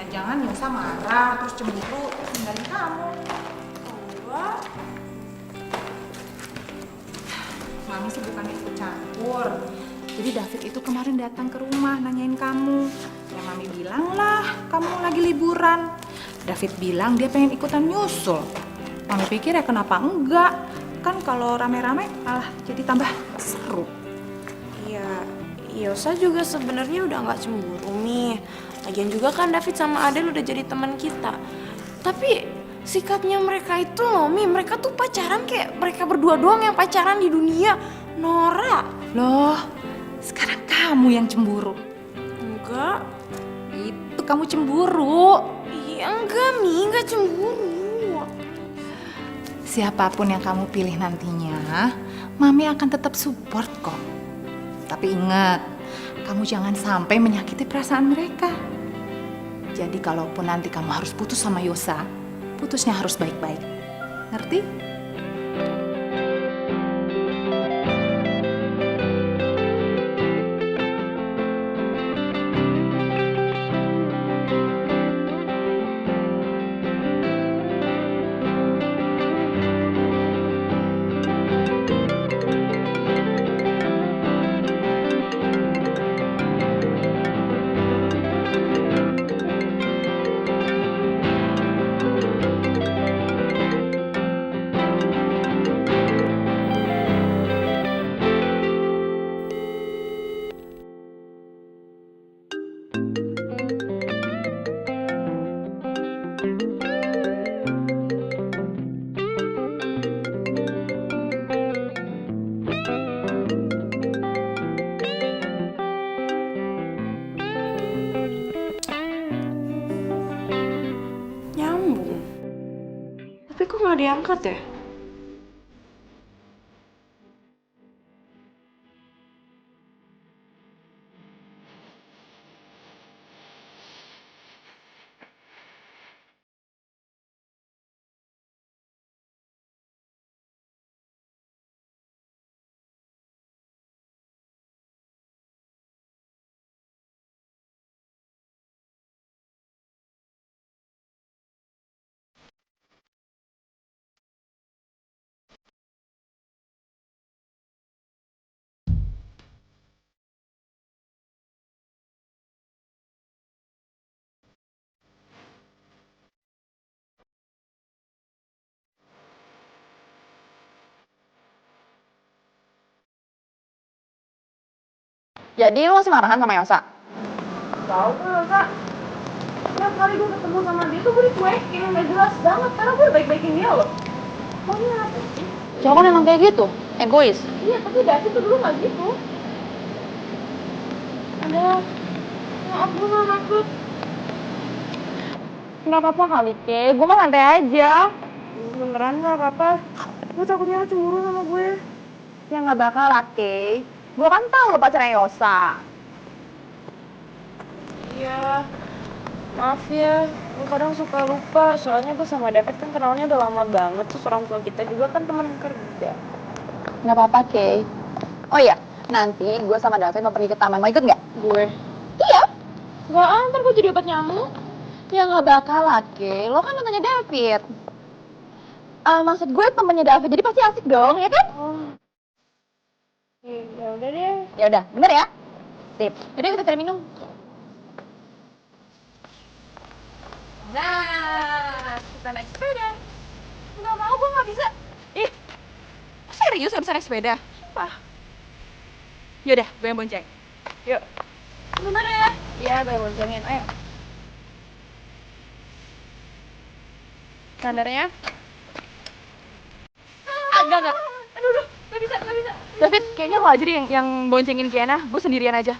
Jangan-jangan Yosa marah, terus cemburu, terus ninggalin kamu. Enggak. Mami sih bukannya ikut campur. Jadi David itu kemarin datang ke rumah nanyain kamu. Ya Mami bilang lah, kamu lagi liburan. David bilang dia pengen ikutan nyusul. Mami pikir ya kenapa enggak? Kan kalau rame-rame malah jadi tambah seru. Iya, Yosa juga sebenarnya udah nggak cemburu nih. Lagian juga kan David sama Adel udah jadi teman kita. Tapi sikapnya mereka itu loh, Mi, mereka tuh pacaran kayak mereka berdua doang yang pacaran di dunia. Nora. Loh, sekarang kamu yang cemburu. Enggak. Itu kamu cemburu. Iya, enggak, Mi, enggak cemburu. Siapapun yang kamu pilih nantinya, Mami akan tetap support kok. Tapi ingat, kamu jangan sampai menyakiti perasaan mereka. Jadi kalaupun nanti kamu harus putus sama Yosa, putusnya harus baik-baik. Ngerti? Nyambung. Tapi kok nggak diangkat ya? Jadi lo masih marahan sama Yosa? Tahu kan, Kak? Tiap kali gue ketemu sama dia tuh gue dicuekin, nggak jelas banget. Karena gue udah baik-baikin dia loh. Maunya apa sih? Cowok kan emang kayak gitu, egois. Iya, tapi David tuh dulu nggak gitu. Ada, maaf gue nggak maksud. Nggak apa-apa kali, Ke. Gue mah santai aja. Beneran nggak apa-apa. Gue takutnya lo cemburu sama gue. Ya nggak bakal lah, Ke. Gue kan tahu lo pacarnya Yosa. Iya, maaf ya. Gue kadang suka lupa. Soalnya gue sama David kan kenalnya udah lama banget. Terus orang tua kita juga kan teman kerja. Nggak apa-apa, Ke. Oh iya, nanti gue sama David mau pergi ke taman. Mau ikut nggak? Gue? Iya. Nggak, ntar gue jadi obat nyamuk. Ya nggak bakal lah, Ke. Lo kan mantannya David. Maksud gue temennya David, jadi pasti asik dong, ya kan? Oh. Ya udah deh. Ya udah, bener ya? Sip. Yaudah kita cari minum. Nah, kita naik sepeda. Nggak mau, gue nggak bisa. Ih, serius nggak bisa naik sepeda? Sumpah. Yaudah, gue yang bonceng. Yuk. Bener ya? Iya, gue yang boncengin. Ayo. Sandarnya? Enggak. Aduh, nggak bisa. David, kayaknya lo aja deh yang boncengin Kiana. Gue sendirian aja.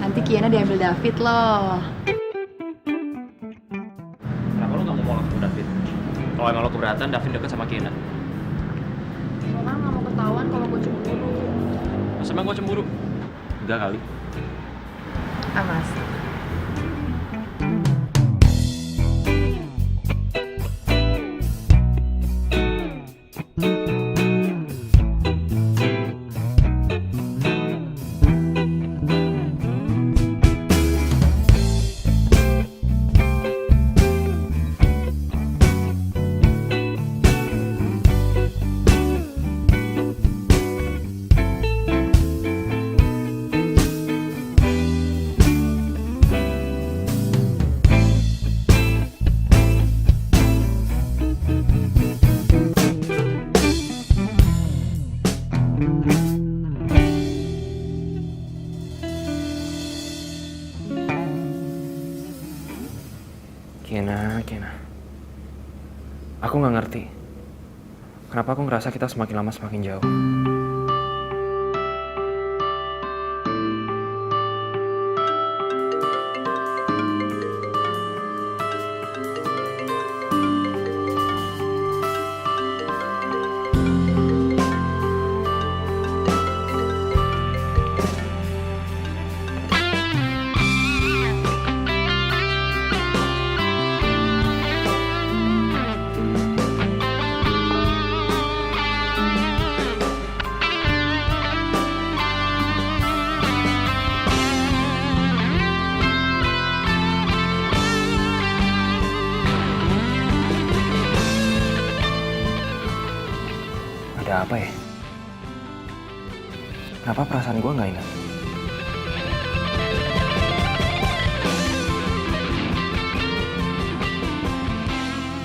Nanti Kiana diambil David loh. Kenapa lo gak mau ketemu David? Kalau emang lo keberatan, David deket sama Kiana. Soalnya nggak mau ketahuan kalau gue cemburu. Masa emang gue cemburu? Enggak kali. Amas. Kiana. Aku nggak ngerti. Kenapa aku ngerasa kita semakin lama semakin jauh. Ada apa ya? Kenapa perasaan gue nggak enak?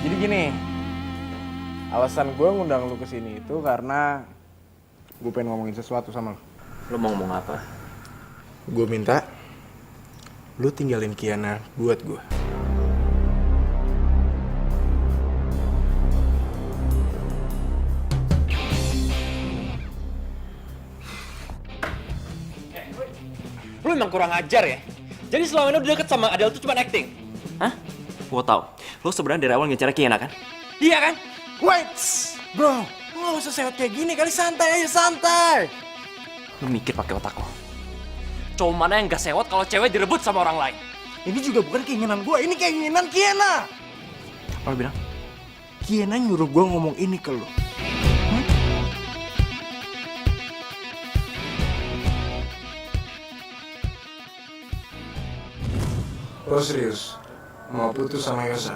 Jadi gini, alasan gue ngundang lu kesini itu karena gue pengen ngomongin sesuatu sama lu. Lo mau ngomong apa? Gue minta lu tinggalin Kiana buat gue. Lu emang kurang ajar ya? Jadi selama ini udah deket sama Adele tuh cuma acting? Hah? Gue tau. Lo sebenarnya dari awal ngejar Kiana kan? Iya kan? Wait, bro, lu gak usah sewot kayak gini kali, santai aja, santai. Lo mikir pakai otak lo. Cowok mana yang gak sewot kalau cewek direbut sama orang lain? Ini juga bukan keinginan gue, ini keinginan Kiana. Apa lo bilang? Kiana nyuruh gue ngomong ini ke lu. Lo serius mau putus sama Yosa?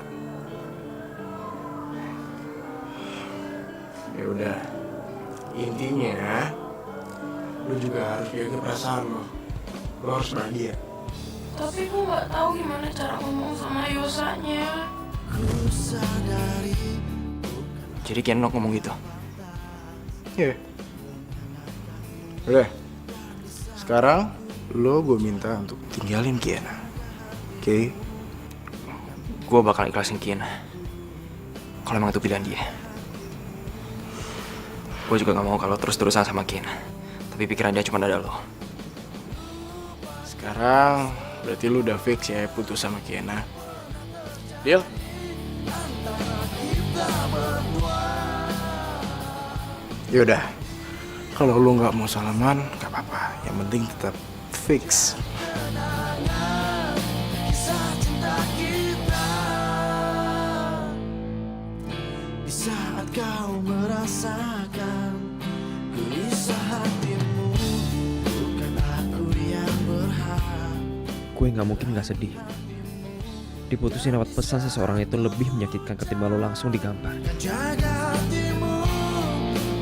Ya udah, intinya lu juga harus jaga perasaan lo. Lo harus bahagia. Tapi gue nggak tahu gimana cara ngomong sama Yosanya. Jadi Kiana ngomong gitu? Iya. Udah. Sekarang lo gue minta untuk tinggalin Kiana. Oke? Gue bakal ikhlasin Kiana. Kalau emang itu pilihan dia. Gue juga gak mau kalau terus-terusan sama Kiana. Tapi pikiran dia cuma ada lo. Sekarang berarti lu udah fix ya putus sama Kiana. Deal? Yaudah, kalau lu nggak mau salaman, nggak apa-apa. Yang penting tetap fix. Di saat kau merasakan gelisah hatimu, bukan aku yang berhak. Gue nggak mungkin nggak sedih. Diputusin lewat pesan seseorang itu lebih menyakitkan ketimbang lo langsung digampar. Jaga hatimu,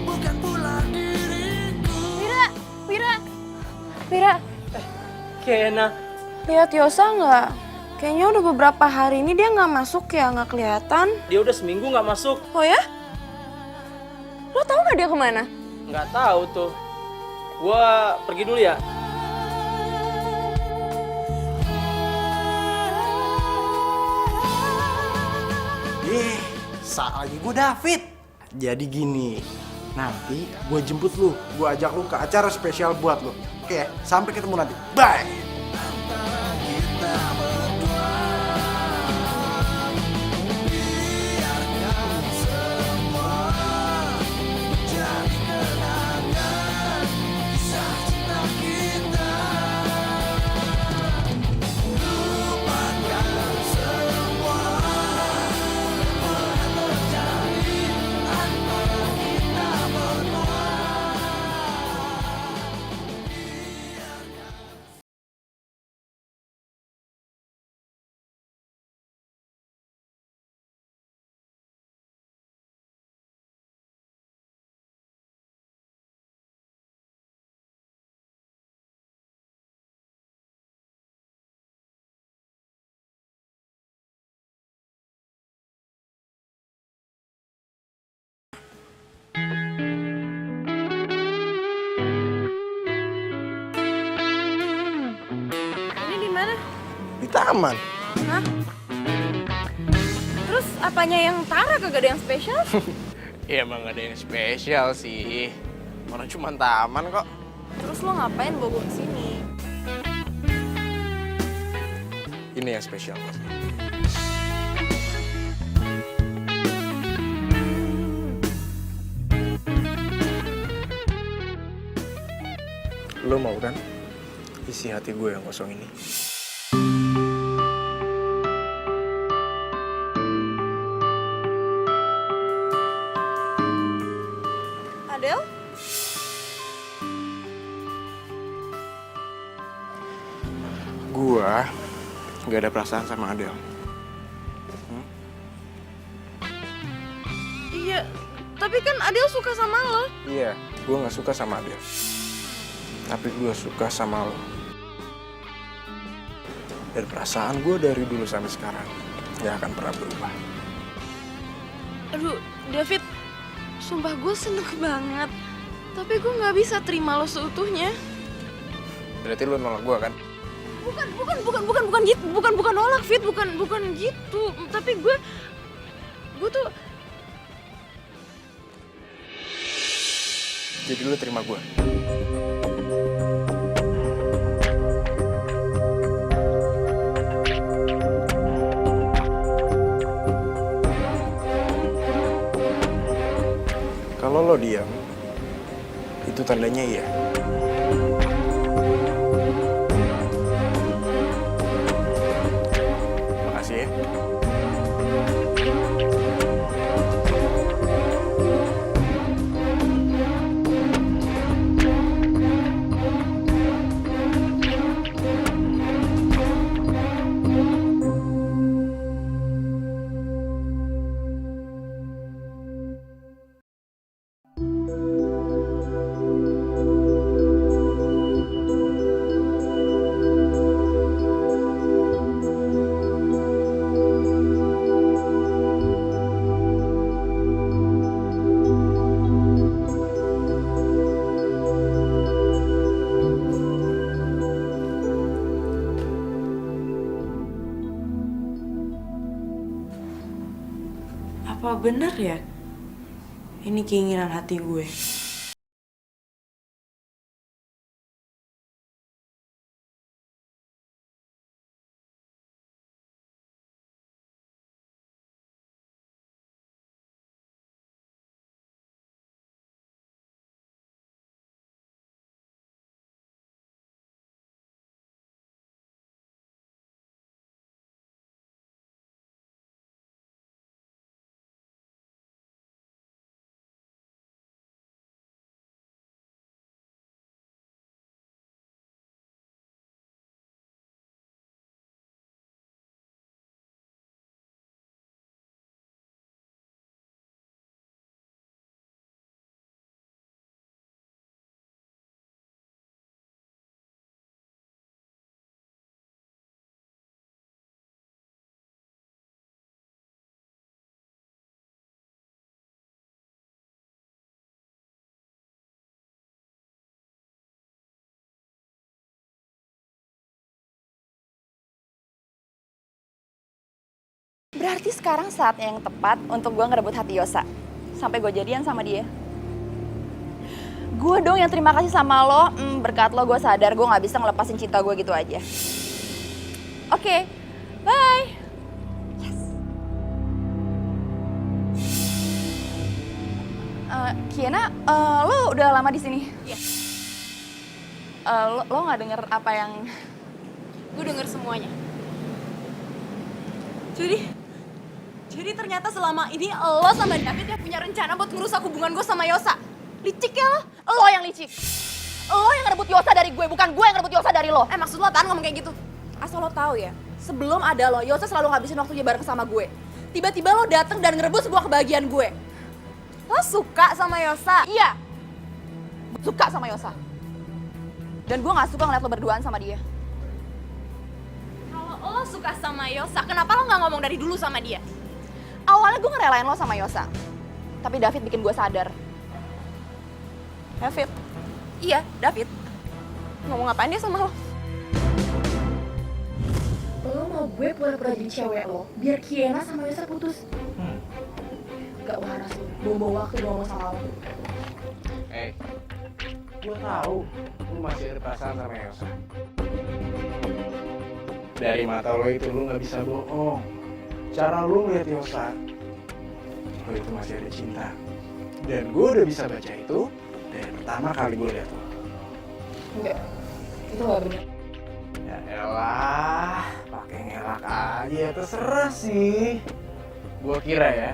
bukan pula diriku. Vira, Kiana. lihat Yosa nggak? Kayaknya udah beberapa hari ini dia nggak masuk ya, nggak kelihatan. Dia udah seminggu gak masuk. Oh ya? Lo tahu nggak dia kemana? Nggak tahu tuh. Gua pergi dulu ya. Salah lagi gue David. Jadi gini, nanti gue jemput lu, gue ajak lu ke acara spesial buat lu. Oke, sampai ketemu nanti. Bye. aman. Hah? Terus apanya yang Tara kagak ada yang spesial? Ya emang gak ada yang spesial sih. Mana cuma taman kok. Terus lo ngapain bawa gue kesini? Ini yang spesial kok. Lo mau kan isi hati gue yang kosong ini? Adel? Gua gak ada perasaan sama Adel. Iya, tapi kan Adel suka sama lo. Iya, gua gak suka sama Adel. Tapi gua suka sama lo. Dan perasaan gua dari dulu sampai sekarang gak akan pernah berubah. Aduh, David, sumpah gue seneng banget. Tapi gue gak bisa terima lo seutuhnya. Berarti lo nolak gua kan? Bukan gitu, bukan nolak, Fit, bukan gitu. Tapi gue tuh Jadi lo terima gua. Kalau lo diam, itu tandanya iya. Makasih ya. Apa bener ya? Ini keinginan hati gue. Berarti sekarang saatnya yang tepat untuk gue ngerebut hati Yosa. Sampai gue jadian sama dia. Gue dong yang terima kasih sama lo. Berkat lo gue sadar gue gak bisa ngelepasin cinta gue gitu aja. Oke, bye. Yes. Kiana, lo udah lama di sini? Iya. Lo gak denger apa yang... Gue denger semuanya. Jadi ternyata selama ini lo sama David yang punya rencana buat ngerusak hubungan gue sama Yosa. Licik ya lo? Lo yang licik. Lo yang ngerebut Yosa dari gue, bukan gue yang ngerebut Yosa dari lo. Maksud lo apaan ngomong kayak gitu? Asal lo tahu ya, sebelum ada lo, Yosa selalu ngabisin waktunya bareng sama gue. Tiba-tiba lo dateng dan ngerebut sebuah kebahagiaan gue. Lo suka sama Yosa? Iya. Suka sama Yosa. Dan gue gak suka ngeliat lo berduaan sama dia. Kalau lo suka sama Yosa, kenapa lo gak ngomong dari dulu sama dia? Awalnya gue ngerelain lo sama Yosa. Tapi David bikin gue sadar. David? Iya, David. Ngomong apaan dia sama lo? Lo mau gue pura-pura jadi cewek lo, biar Kiena sama Yosa putus. Gak waras lo, bawa waktu ngomong sama lo. Gue tahu lu masih ada perasaan sama Yosa. Dari mata lo itu lu nggak bisa bohong. Cara lu ngeliat Yosa, lo itu masih ada cinta. Dan gue udah bisa baca itu dari pertama kali gue liat lo. Enggak, itu gak bener. Ya elah, pakai ngelak aja, terserah sih. Gue kira ya,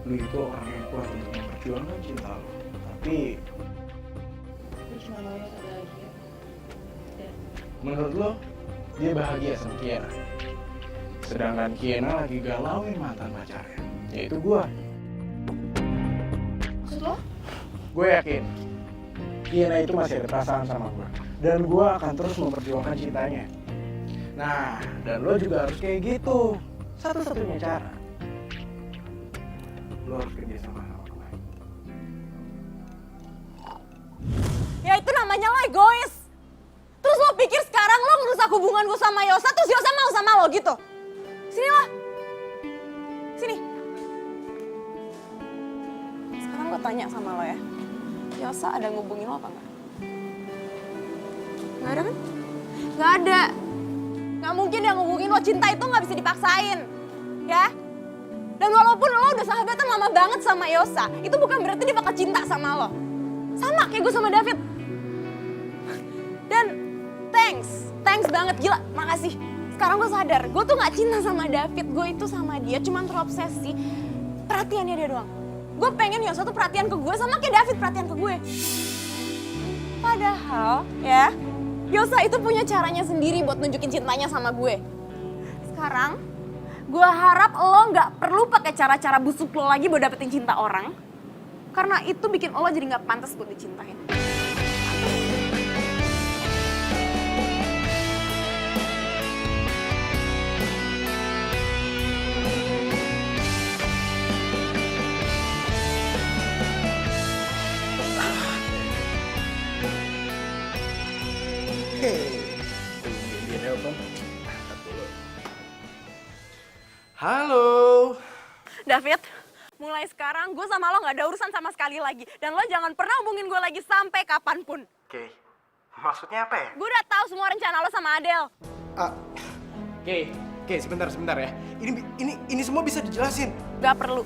lu itu orang yang kuat untuk memperjuangkan cinta lo. Tapi menurut lo, dia bahagia sama Kiena. Sedangkan Kiena lagi galauin mantan pacarnya, yaitu gue. Maksud lo? Gue yakin Kiena itu masih ada perasaan sama gue, dan gue akan terus memperjuangkan cintanya. Nah, dan lo juga harus kayak gitu. Satu-satunya cara, lo harus kerja sama gue. Ya itu namanya lo egois. Terus lo pikir sekarang lo ngerusak hubungan gue sama Yosa, terus Yosa mau sama lo gitu? Sini lo. Sini. Sekarang gue tanya sama lo ya. Yosa ada ngubungin lo apa enggak? Nggak ada kan? Nggak ada. Nggak mungkin dia ngubungin lo, cinta itu nggak bisa dipaksain. Ya? Dan walaupun lo udah sahabatan lama banget sama Yosa, itu bukan berarti dia bakal cinta sama lo. Sama kayak gue sama David. Dan thanks banget, gila, makasih. Sekarang gue sadar, gue tuh gak cinta sama David, gue itu sama dia cuman terobsesi perhatiannya dia doang. Gue pengen Yosa tuh perhatian ke gue sama kayak David perhatian ke gue. Padahal, ya, Yosa itu punya caranya sendiri buat nunjukin cintanya sama gue. Sekarang, gue harap lo gak perlu pakai cara-cara busuk lo lagi buat dapetin cinta orang. Karena itu bikin lo jadi gak pantas buat dicintain. Halo. David, mulai sekarang gue sama lo gak ada urusan sama sekali lagi. Dan lo jangan pernah hubungin gue lagi sampai kapanpun. Oke, maksudnya apa ya? Gue udah tahu semua rencana lo sama Adele. Oke, sebentar ya. Ini semua bisa dijelasin. Gak perlu.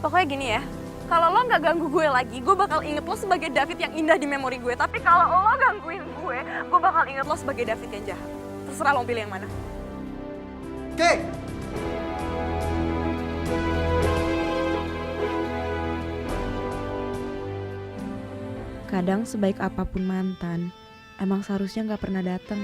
Pokoknya gini ya, kalau lo gak ganggu gue lagi, gue bakal inget lo sebagai David yang indah di memori gue. Tapi kalau lo gangguin gue bakal inget lo sebagai David yang jahat. Terserah lo pilih yang mana. Oke. Kadang sebaik apapun mantan, emang seharusnya nggak pernah datang.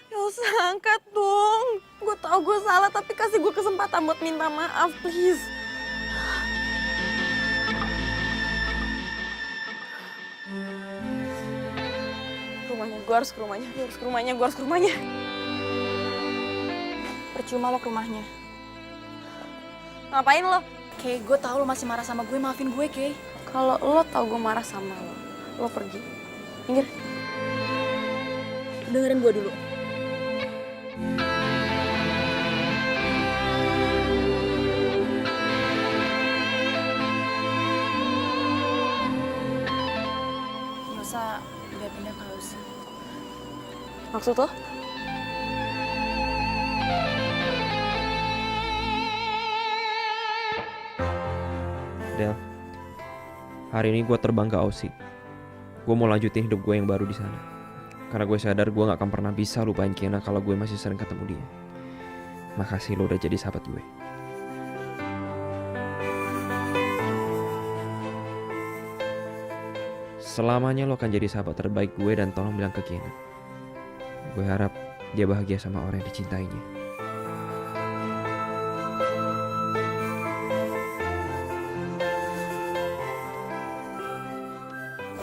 Yosa, angkat dong. Gue tau gue salah, tapi kasih gue kesempatan buat minta maaf, please. Gue harus ke rumahnya. Percuma lo ke rumahnya. Ngapain lo? Kay, gue tahu lo masih marah sama gue, maafin gue, Kay. Kalau lo tau gue marah sama lo pergi. Minggir. Dengerin gue dulu. Yosa udah pindah ke Aussie. Maksud lo? Del, hari ini gue terbang ke Aussie. Gue mau lanjutin hidup gue yang baru di sana. Karena gue sadar gue gak akan pernah bisa lupain Kiana kalau gue masih sering ketemu dia. Makasih lo udah jadi sahabat gue. Selamanya lo akan jadi sahabat terbaik gue dan tolong bilang ke Kiana. Gue harap dia bahagia sama orang yang dicintainya.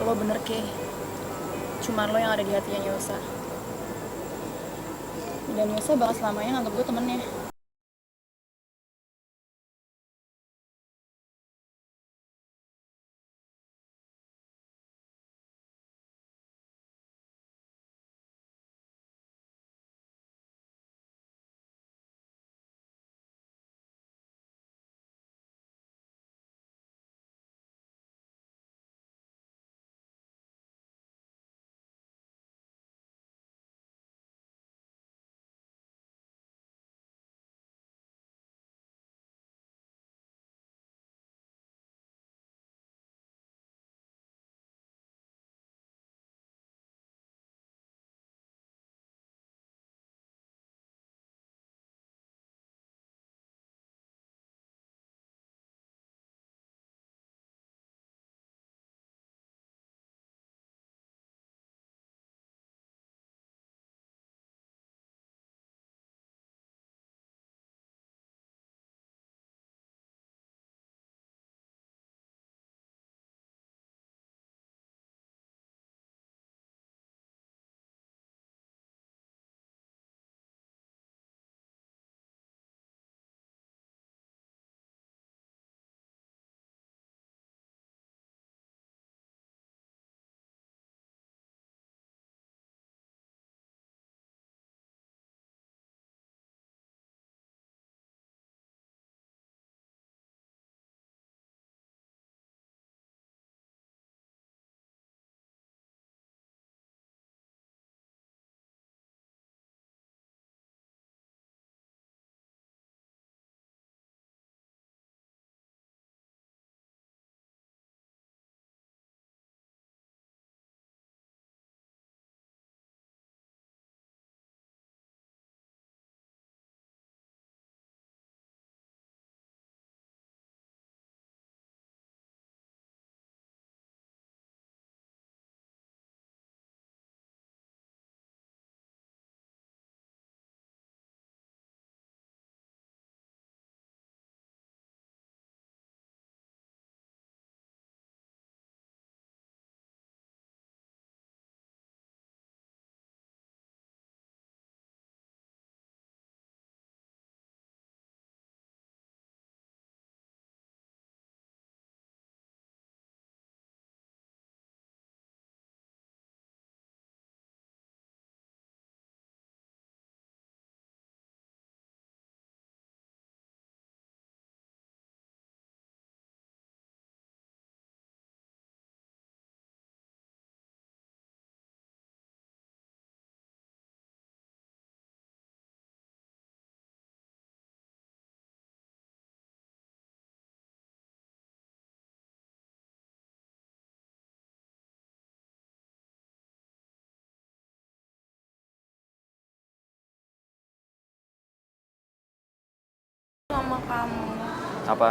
Lo bener, Kay. Cuman lo yang ada di hatinya Yosa. Dan Yosa bakal selamanya nganggap gue temennya. sama kamu. Apa?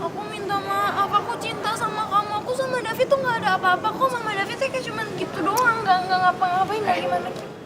Aku minta maaf, aku cinta sama kamu. Aku sama David tuh nggak ada apa-apa kok. Sama David tuh kayak cuman gitu doang, nggak ngapa-ngapain, nggak gimana gitu.